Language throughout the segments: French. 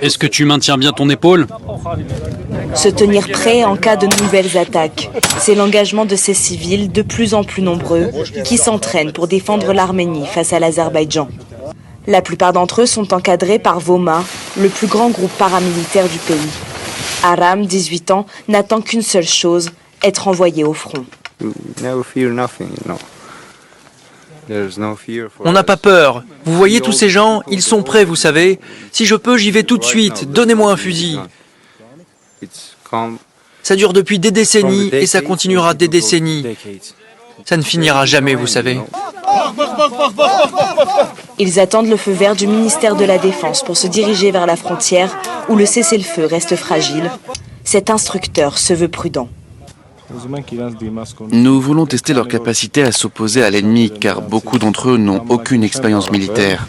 Est-ce que tu maintiens bien ton épaule? Se tenir prêt en cas de nouvelles attaques. C'est l'engagement de ces civils, de plus en plus nombreux, qui s'entraînent pour défendre l'Arménie face à l'Azerbaïdjan. La plupart d'entre eux sont encadrés par Voma, le plus grand groupe paramilitaire du pays. Aram, 18 ans, n'attend qu'une seule chose, être envoyé au front. On n'a pas peur. Vous voyez tous ces gens, ils sont prêts, vous savez. Si je peux, j'y vais tout de suite. Donnez-moi un fusil. Ça dure depuis des décennies et ça continuera des décennies. Ça ne finira jamais, vous savez. Ils attendent le feu vert du ministère de la Défense pour se diriger vers la frontière où le cessez-le-feu reste fragile. Cet instructeur se veut prudent. Nous voulons tester leur capacité à s'opposer à l'ennemi car beaucoup d'entre eux n'ont aucune expérience militaire.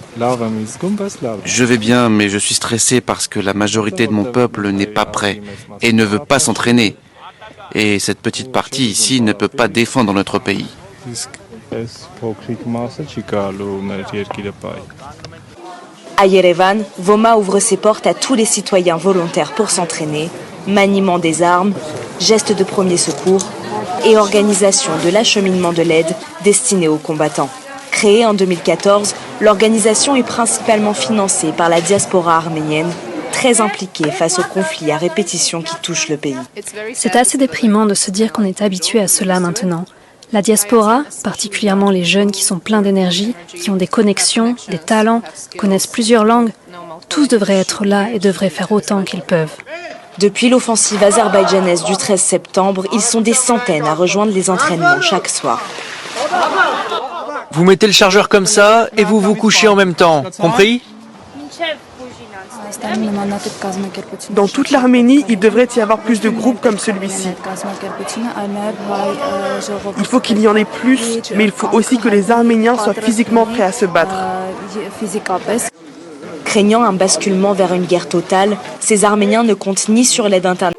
Je vais bien, mais je suis stressé parce que la majorité de mon peuple n'est pas prêt et ne veut pas s'entraîner. Et cette petite partie ici ne peut pas défendre notre pays. À Yerevan, Voma ouvre ses portes à tous les citoyens volontaires pour s'entraîner, maniement des armes, gestes de premier secours et organisation de l'acheminement de l'aide destinée aux combattants. Créée en 2014, l'organisation est principalement financée par la diaspora arménienne, très impliquée face aux conflits à répétition qui touchent le pays. C'est assez déprimant de se dire qu'on est habitué à cela maintenant. La diaspora, particulièrement les jeunes qui sont pleins d'énergie, qui ont des connexions, des talents, connaissent plusieurs langues, tous devraient être là et devraient faire autant qu'ils peuvent. Depuis l'offensive azerbaïdjanaise du 13 septembre, ils sont des centaines à rejoindre les entraînements chaque soir. Vous mettez le chargeur comme ça et vous vous couchez en même temps, compris? Dans toute l'Arménie, il devrait y avoir plus de groupes comme celui-ci. Il faut qu'il y en ait plus, mais il faut aussi que les Arméniens soient physiquement prêts à se battre. Craignant un basculement vers une guerre totale, ces Arméniens ne comptent ni sur l'aide internationale.